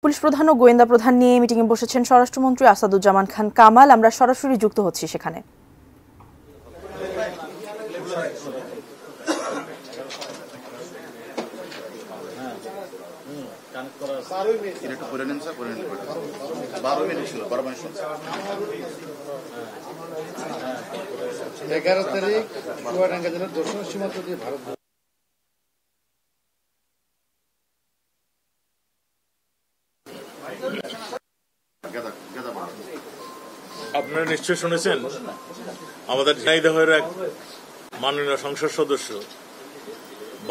Police প্রধান ও গোয়েন্দা প্রধান নিয়ে মিটিংয়ে বসেছেন স্বরাষ্ট্রমন্ত্রী আসাদুজ্জামান খান কামাল। আমরা সরাসরি যুক্ত হচ্ছি সেখানে। সীমান্ত দিয়ে ভারত আপনারা নিশ্চয় শুনেছেন আমাদের ঝিনাইদহের এক মাননীয় সংসদ সদস্য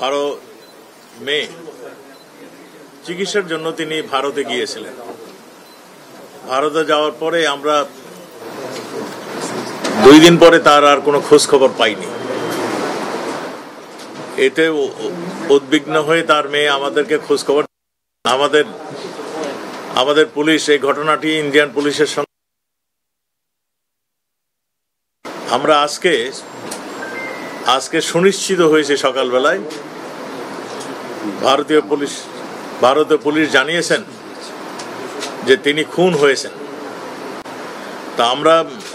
12 মে চিকিৎসার জন্য তিনি ভারতে গিয়েছিলেন। ভারতে যাওয়ার পরে আমরা 2 দিন পরে তার আর কোনো খোঁজ খবর পাইনি। এতে উদ্বিগ্ন হয়ে তার মেয়ে আমাদেরকে খোঁজ খবর, আমাদের পুলিশ এই ঘটনাটি ইন্ডিয়ান পুলিশের সঙ্গে আমরা আজকে সুনিশ্চিত হয়েছে সকালবেলায় ভারতীয় পুলিশ জানিয়েছেন যে তিনি খুন হয়েছেন। তা আমরা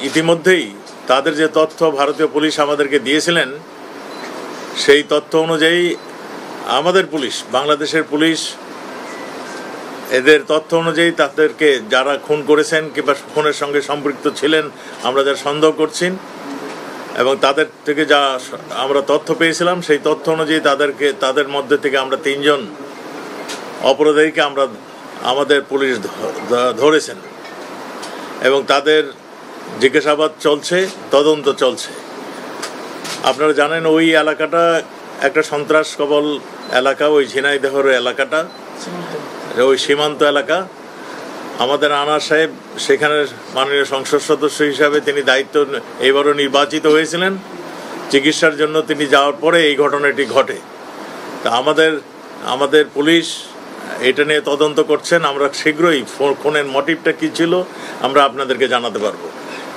ইতিমধ্যেই তাদের যে তথ্য ভারতীয় পুলিশ আমাদেরকে দিয়েছিলেন সেই তথ্য অনুযায়ী আমাদের পুলিশ, বাংলাদেশের পুলিশ, এদের তথ্য অনুযায়ী তাদেরকে যারা খুন করেছেন কিংবা খুনের সঙ্গে সম্পৃক্ত ছিলেন আমরা যারা সন্দেহ করছি এবং তাদের থেকে যা আমরা তথ্য পেয়েছিলাম সেই তথ্য অনুযায়ী তাদের মধ্যে থেকে আমরা 3 জন অপরাধীকে আমাদের পুলিশ ধরেছেন এবং তাদের জিজ্ঞাসাবাদ চলছে, তদন্ত চলছে। আপনারা জানেন ওই এলাকাটা একটা সন্ত্রাস কবল এলাকা, ওই ঝিনাইদহের এলাকাটা ওই সীমান্ত এলাকা। আমাদের আনার সাহেব সেখানের মাননীয় সংসদ সদস্য হিসাবে তিনি দায়িত্ব এইবারও নির্বাচিত হয়েছিলেন। চিকিৎসার জন্য তিনি যাওয়ার পরে এই ঘটনাটি ঘটে। তা আমাদের পুলিশ এটা নিয়ে তদন্ত করছেন। আমরা শীঘ্রই খুনের মোটিভটা কী ছিল আমরা আপনাদেরকে জানাতে পারবো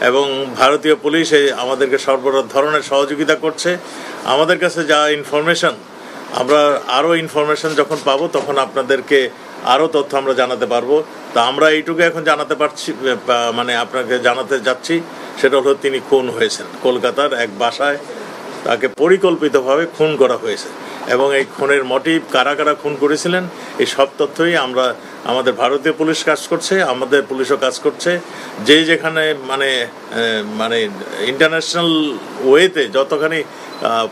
এবং ভারতীয় পুলিশ আমাদেরকে সর্ব ধরনের সহযোগিতা করছে। আমাদের কাছে যা ইনফরমেশন, আমরা আরও ইনফরমেশন যখন পাবো তখন আপনাদেরকে আরও তথ্য আমরা জানাতে পারবো। তা আমরা এইটুকু এখন জানাতে পারছি, মানে আপনাকে জানাতে যাচ্ছি, সেটা হলো তিনি খুন হয়েছেন। কলকাতার এক বাসায় তাকে পরিকল্পিতভাবে খুন করা হয়েছে এবং এই খুনের মোটিভ কারা কারা খুন করেছিলেন এই সব তথ্যই আমাদের ভারতীয় পুলিশ কাজ করছে, আমাদের পুলিশও কাজ করছে। যেখানে মানে ইন্টারন্যাশনাল ওয়েতে যতখানি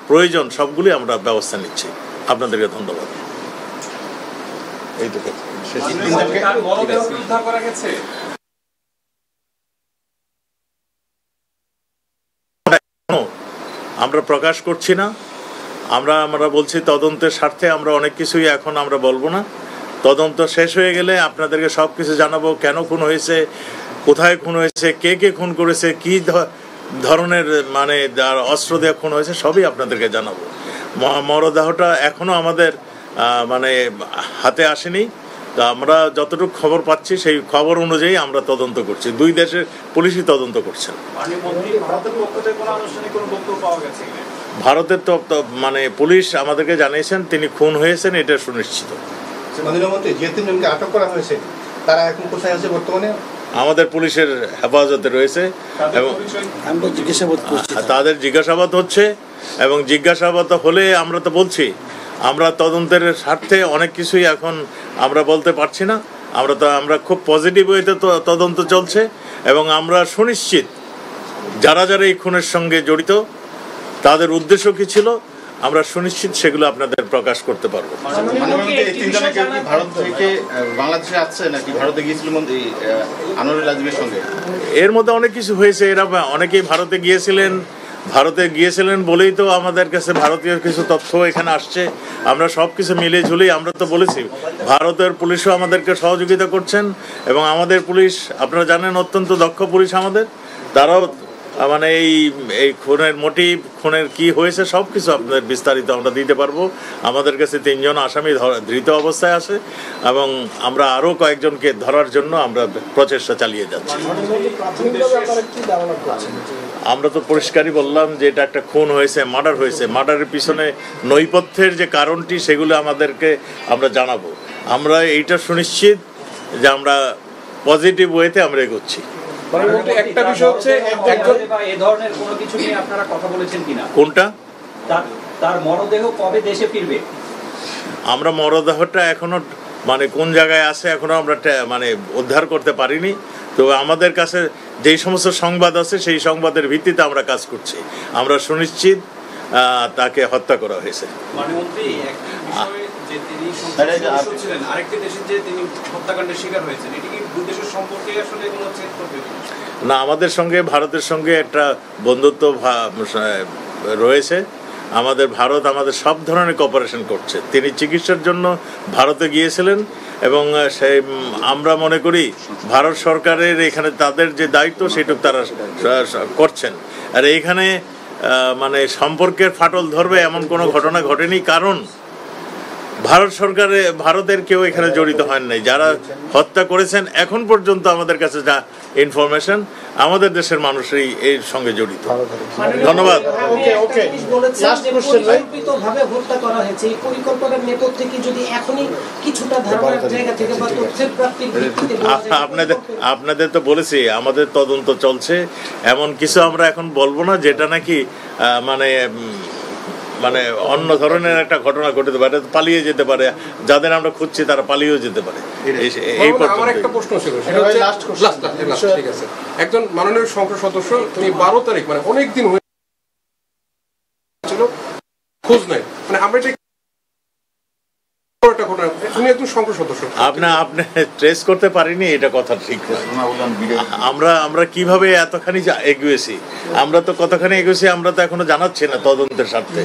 প্রয়োজন সবগুলি আমরা ব্যবস্থা নিচ্ছি। আপনাদেরকে ধন্যবাদ। এইটুকু আমরা প্রকাশ করছি না। আমরা বলছি তদন্তের স্বার্থে আমরা অনেক কিছুই এখন আমরা বলবো না। তদন্ত শেষ হয়ে গেলে আপনাদেরকে সব কিছু জানাবো, কেন খুন হয়েছে, কোথায় খুন হয়েছে, কে খুন করেছে, কি ধরনের মানে অস্ত্র দিয়ে খুন হয়েছে সবই আপনাদেরকে জানাবো। মরদেহটা এখনো আমাদের মানে হাতে আসেনি। তা আমরা যতটুকু খবর পাচ্ছি সেই খবর অনুযায়ী আমরা তদন্ত করছি। 2 দেশের পুলিশই তদন্ত করছেন। ভারতের তো মানে পুলিশ আমাদেরকে জানিয়েছেন তিনি খুন হয়েছেন, এটা সুনিশ্চিত। আটক করা হয়েছে তারা এখন কোথায় আছে বর্তমানে? আমাদের পুলিশের হেফাজতে রয়েছে এবং তাদের জিজ্ঞাসাবাদ হচ্ছে এবং জিজ্ঞাসাবাদ হলে আমরা তো বলছি আমরা তদন্তের স্বার্থে অনেক কিছুই এখন আমরা বলতে পারছি না। আমরা খুব পজিটিভ ওয়েতে তদন্ত চলছে এবং আমরা সুনিশ্চিত যারা এই খুনের সঙ্গে জড়িত তাদের উদ্দেশ্য কি ছিল আমরা সুনিশ্চিত সেগুলো আপনাদের প্রকাশ করতে পারবো। এর মধ্যে অনেক কিছু হয়েছে। এরা অনেকেই ভারতে গিয়েছিলেন বলেই তো আমাদের কাছে ভারতীয় কিছু তথ্য এখানে আসছে। আমরা সব কিছু মিলে ঝুলেই আমরা তো বলেছি ভারতের পুলিশও আমাদেরকে সহযোগিতা করছেন এবং আমাদের পুলিশ আপনারা জানেন অত্যন্ত দক্ষ পুলিশ আমাদের। তারাও মানে এই খুনের মোটিভ, খুনের কি হয়েছে সব কিছু আপনাদের বিস্তারিত আমরা দিতে পারবো। আমাদের কাছে 3 জন আসামি ধৃত অবস্থায় আছে এবং আমরা আরও কয়েকজনকে ধরার জন্য আমরা প্রচেষ্টা চালিয়ে যাচ্ছি। আমরা তো পরিষ্কারই বললাম যে এটা একটা খুন হয়েছে, মার্ডার হয়েছে। মার্ডারের পিছনে নৈপথ্যের যে কারণটি সেগুলো আমরা জানাবো। আমরা এইটা সুনিশ্চিত যে আমরা পজিটিভ ওয়েতে আমরা এগোচ্ছি। একটা বিষয় হচ্ছে একজন এই ধরনের কোনো কিছু নিয়ে আপনারা কথা বলেছেন কিনা? কোনটা? তার মরদেহ কবে দেশে ফিরবে? আমরা মরদেহটা এখনো মানে কোন জায়গায় আছে এখনো আমরা মানে উদ্ধার করতে পারিনি। তো আমাদের কাছে যেই সমস্ত সংবাদ আছে সেই সংবাদের ভিত্তিতে আমরা কাজ করছি। আমরা সুনিশ্চিত তাকে হত্যা করা হয়েছে। মাননীয়মন্ত্রী, একটি বিষয়ে যে তিনি সংসদ সদস্য ছিলেন, আরেকটি দেশে যে তিনি হত্যাকাণ্ডের শিকার হয়েছেন, এটি কি দুই দেশের সম্পর্কে আসলে কোনো চেক করবে? না, আমাদের সঙ্গে ভারতের সঙ্গে একটা বন্ধুত্ব রয়েছে। ভারত আমাদের সব ধরনের কোঅপারেশন করছে। তিনি চিকিৎসার জন্য ভারতে গিয়েছিলেন এবং সেই আমরা মনে করি ভারত সরকারের এখানে তাদের যে দায়িত্ব সেটুকু তারা করছেন। আর এইখানে মানে সম্পর্কের ফাটল ধরবে এমন কোনো ঘটনা ঘটেনি, কারণ ভারতের কেউ এখানে জড়িত হন নাই। যারা হত্যা করেছেন এখন পর্যন্ত আমাদের কাছে যা ইনফরমেশন, আমাদের দেশের মানুষই এর সঙ্গে জড়িত। ধন্যবাদ। পরিকল্পিতভাবে হত্যা করা হয়েছে, এই পরিকল্পনার নেপথ্যে কি যদি এখনই কিছুটা ধারণার জায়গা থেকে বা তথ্যের প্রাপ্তির ভিত্তিতে আপনাদের তো বলেছি আমাদের তদন্ত চলছে। এমন কিছু আমরা এখন বলবো না যেটা নাকি মানে অন্য ধরনের একটা ঘটনা ঘটতে পারে, পালিয়ে যেতে পারে। যাদের আমরা খুঁজছি তারা পালিয়েও যেতে পারে। আমার একটা প্রশ্ন ছিল, সেটা হচ্ছে ঠিক আছে, একজন মাননীয় সংসদ সদস্য তিনি 12 তারিখ মানে অনেক দিন হয়েছিল খোঁজ নাই, মানে আমরা এটা একটা ঘটনা, উনি একজন সংসদ সদস্য আপনি ট্রেস করতে পারিনি, এটা কথা ঠিক নয়। আমরা কিভাবে এতখানি এগিয়েছি, আমরা তো কতখানি এগিয়েছি আমরা তো এখনো জানাচ্ছি না তদন্তের স্বার্থে।